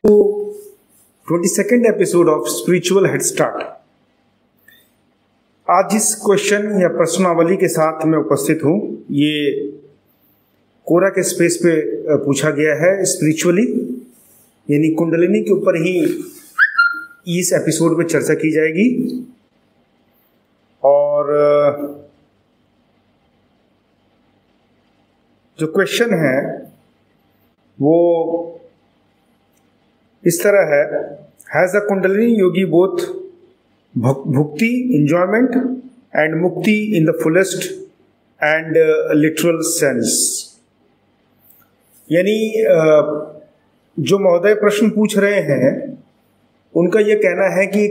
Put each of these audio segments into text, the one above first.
22nd episode of spiritual head start. आज जिस question या प्रश्नावली के साथ मैं उपस्थित हूँ ये कोरा के स्पेस पे पूछा गया है। स्पिरिचुअली यानी कुंडलिनी के ऊपर ही इस एपिसोड में चर्चा की जाएगी। और जो क्वेश्चन है वो इस तरह है, has the kundalini yogi both bhukti enjoyment and mukti in the fullest and literal sense. यानी जो महोदय प्रश्न पूछ रहे हैं उनका यह कहना है कि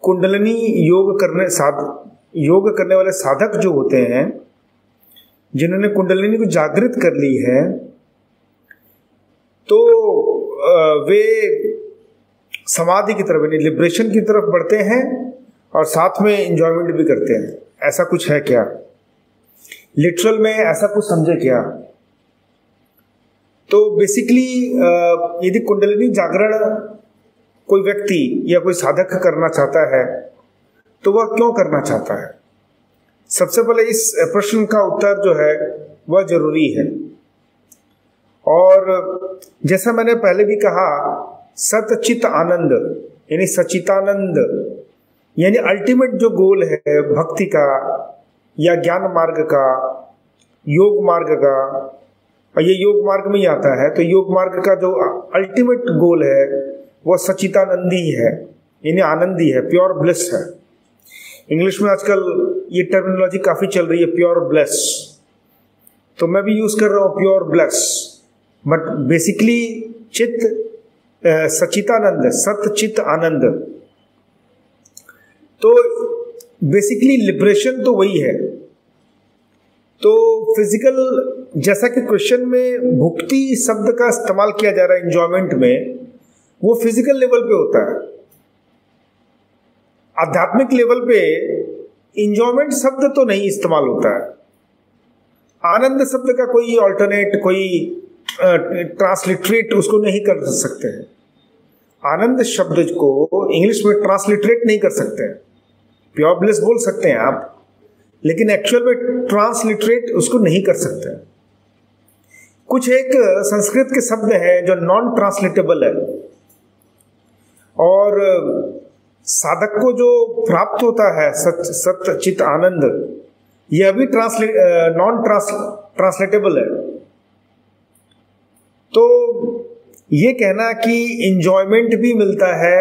कुंडलिनी योग करने वाले साधक जो होते हैं, जिन्होंने कुंडलिनी को जागृत कर ली है, तो वे समाधि की तरफ यानी लिबरेशन की तरफ बढ़ते हैं और साथ में एंजॉयमेंट भी करते हैं। ऐसा कुछ है क्या? लिटरल में ऐसा कुछ समझे क्या? तो बेसिकली यदि कुंडलिनी जागरण कोई व्यक्ति या कोई साधक करना चाहता है तो वह क्यों करना चाहता है? सबसे पहले इस प्रश्न का उत्तर जो है वह जरूरी है। और जैसा मैंने पहले भी कहा, सतचित आनंद यानी सचितानंद यानी अल्टीमेट जो गोल है भक्ति का या ज्ञान मार्ग का, योग मार्ग का, और ये योग मार्ग में ही आता है, तो योग मार्ग का जो अल्टीमेट गोल है वह सचितानंदी है यानी आनंदी है, प्योर ब्लिस है। इंग्लिश में आजकल ये टर्मिनोलॉजी काफी चल रही है, प्योर ब्लिस, तो मैं भी यूज कर रहा हूँ प्योर ब्लिस। बट बेसिकली चित्त सचितानंद, सतचित आनंद। तो बेसिकली लिबरेशन तो वही है। तो फिजिकल, जैसा कि क्वेश्चन में भुक्ति शब्द का इस्तेमाल किया जा रहा है एंजॉयमेंट में, वो फिजिकल लेवल पे होता है। आध्यात्मिक लेवल पे एंजॉयमेंट शब्द तो नहीं इस्तेमाल होता है। आनंद शब्द का कोई ऑल्टरनेट, कोई ट्रांसलिटरेट उसको नहीं कर सकते हैं। आनंद शब्द को इंग्लिश में ट्रांसलिटरेट नहीं कर सकते हैं। प्योर ब्लिस बोल सकते हैं आप, लेकिन एक्चुअल में ट्रांसलिटरेट उसको नहीं कर सकते हैं। कुछ एक संस्कृत के शब्द हैं जो नॉन ट्रांसलेटेबल है, और साधक को जो प्राप्त होता है सत चित आनंद, यह भी नॉन ट्रांसलेटेबल है। तो ये कहना कि इंजॉयमेंट भी मिलता है,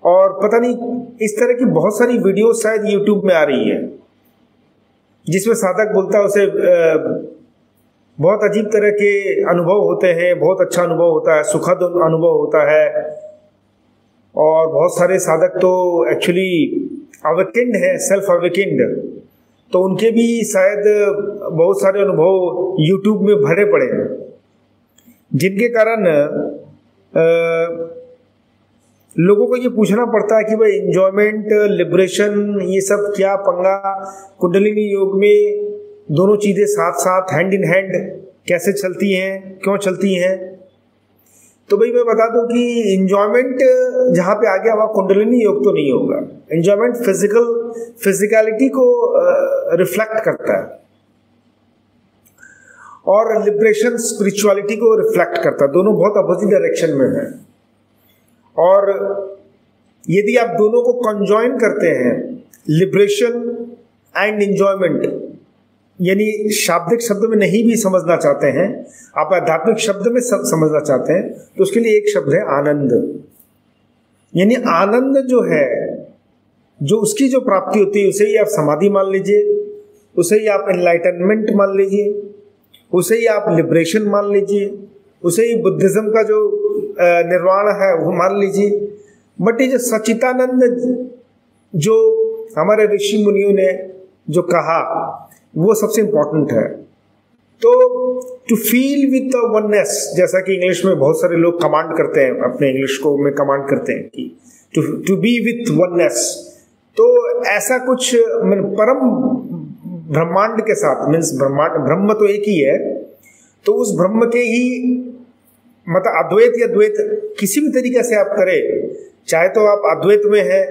और पता नहीं इस तरह की बहुत सारी वीडियो शायद यूट्यूब में आ रही है जिसमें साधक बोलता है उसे बहुत अजीब तरह के अनुभव होते हैं, बहुत अच्छा अनुभव होता है, सुखद अनुभव होता है। और बहुत सारे साधक तो एक्चुअली अवेकेंड है, सेल्फ अवेकेंड, तो उनके भी शायद बहुत सारे अनुभव यूट्यूब में भरे पड़े हैं, जिनके कारण लोगों को ये पूछना पड़ता है कि भाई एंजॉयमेंट, लिबरेशन, ये सब क्या पंगा? कुंडलिनी योग में दोनों चीजें साथ साथ हैंड इन हैंड कैसे चलती हैं, क्यों चलती हैं? तो भाई मैं बता दूं कि एंजॉयमेंट जहां पे आ गया वहां कुंडलिनी योग तो नहीं होगा। एंजॉयमेंट फिजिकलिटी को रिफ्लेक्ट करता है, और लिबरेशन स्पिरिचुअलिटी को रिफ्लेक्ट करता है। दोनों बहुत अपोजिट डायरेक्शन में है। और यदि आप दोनों को कंजॉइन करते हैं, लिबरेशन एंड एंजॉयमेंट, यानी शाब्दिक शब्द में नहीं भी समझना चाहते हैं, आप आध्यात्मिक शब्द में समझना चाहते हैं, तो उसके लिए एक शब्द है आनंद। यानी आनंद जो है, जो उसकी जो प्राप्ति होती है, उसे ही आप समाधि मान लीजिए, उसे ही आप एनलाइटनमेंट मान लीजिए, उसे ही आप लिबरेशन मान लीजिए, उसे ही बुद्धिज्म का जो निर्वाण है वो मान लीजिए। बट ये जो सचितानंद जो हमारे ऋषि मुनियों ने जो कहा वो सबसे इंपॉर्टेंट है। तो to feel with the oneness, जैसा कि इंग्लिश में बहुत सारे लोग कमांड करते हैं, अपने इंग्लिश को में कमांड करते हैं कि टू बी विथ वननेस, तो ऐसा कुछ परम ब्रह्मांड के साथ, मीन्स ब्रह्मांड, ब्रह्म तो एक ही है, तो उस ब्रह्म के ही मतलब अद्वैत या द्वैत किसी भी तरीके से आप करें, चाहे तो आप अद्वैत में हैं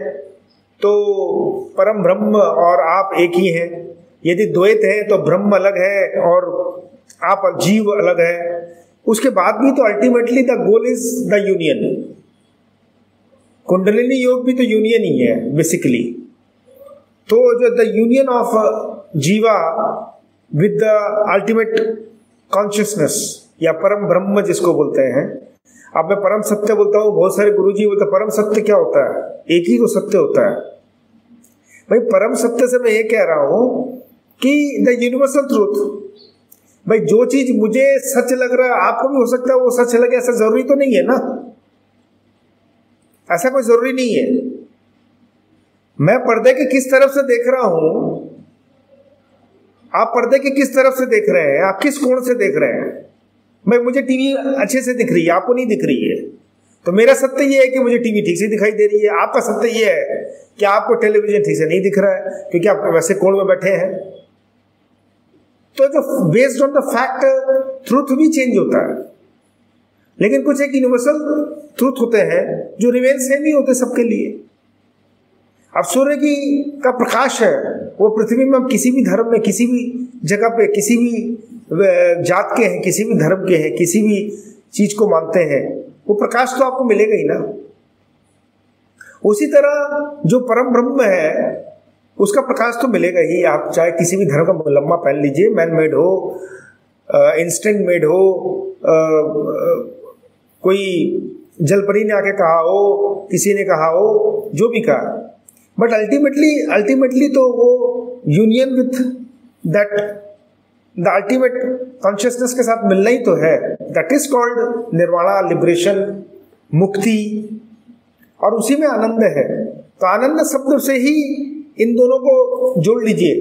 तो परम ब्रह्म और आप एक ही हैं, यदि द्वैत है तो ब्रह्म अलग है और आप जीव अलग है, उसके बाद भी तो ultimately the goal is the union. Kundalini योग भी तो यूनियन ही है बेसिकली। तो जो द यूनियन ऑफ जीवा विद द अल्टीमेट कॉन्शियसनेस या परम ब्रह्म जिसको बोलते हैं। अब मैं परम सत्य बोलता हूँ, बहुत सारे गुरुजी बोलते हैं परम सत्य क्या होता है, एक ही को सत्य होता है। भाई परम सत्य से मैं ये कह रहा हूं कि द यूनिवर्सल ट्रूथ, भाई जो चीज मुझे सच लग रहा है आपको भी हो सकता है वो सच लगे, ऐसा जरूरी तो नहीं है ना, ऐसा कोई जरूरी नहीं है। मैं पर्दे के किस तरफ से देख रहा हूं, आप पर्दे के किस तरफ से देख रहे हैं, आप किस कोण से देख रहे हैं। भाई मुझे टीवी अच्छे से दिख रही है, आपको नहीं दिख रही है, तो मेरा सत्य ये है कि मुझे टीवी ठीक से दिखाई दे रही है। आपका सत्य ये है कि आपको टेलीविजन ठीक से नहीं दिख रहा है क्योंकि आप वैसे कोण में बैठे हैं। तो जो based on the fact truth भी चेंज होता है, लेकिन कुछ एक यूनिवर्सल ट्रूथ होते हैं जो रिमेन सेम ही होते सबके लिए। अब सूर्य की का प्रकाश है, वो पृथ्वी में, किसी भी धर्म में, किसी भी जगह पे, किसी भी जात के हैं, किसी भी धर्म के हैं, किसी भी चीज को मानते हैं, वो प्रकाश तो आपको मिलेगा ही ना। उसी तरह जो परम ब्रह्म है उसका प्रकाश तो मिलेगा ही। आप चाहे किसी भी धर्म का लम्बा पहन लीजिए, मैन मेड हो, इंस्टेंट मेड हो, कोई जलपरी ने आके कहा हो, किसी ने कहा हो, जो भी कहा, बट अल्टीमेटली तो वो union with that the ultimate consciousness के साथ मिलना ही तो है। That is called nirvana, liberation, मुक्ति, और उसी में आनंद है। तो आनंद शब्द से ही इन दोनों को जोड़ लीजिए।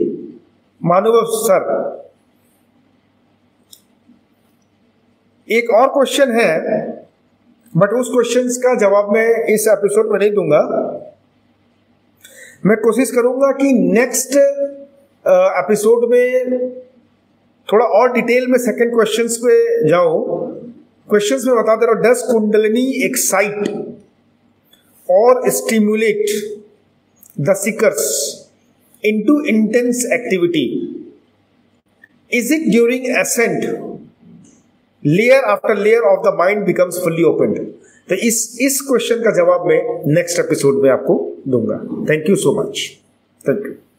मानव सर, एक और क्वेश्चन है बट उस क्वेश्चन का जवाब मैं इस एपिसोड में नहीं दूंगा। मैं कोशिश करूंगा कि नेक्स्ट एपिसोड में थोड़ा और डिटेल में सेकंड क्वेश्चंस पे जाऊं। क्वेश्चंस में बता दे रहा हूं, डज कुंडलिनी एक्साइट और stimulate the seekers into intense activity? Is it during ascent layer after layer of the mind becomes fully open? तो इस क्वेश्चन का जवाब मैं नेक्स्ट एपिसोड में आपको दूंगा। Thank you so much. Thank you.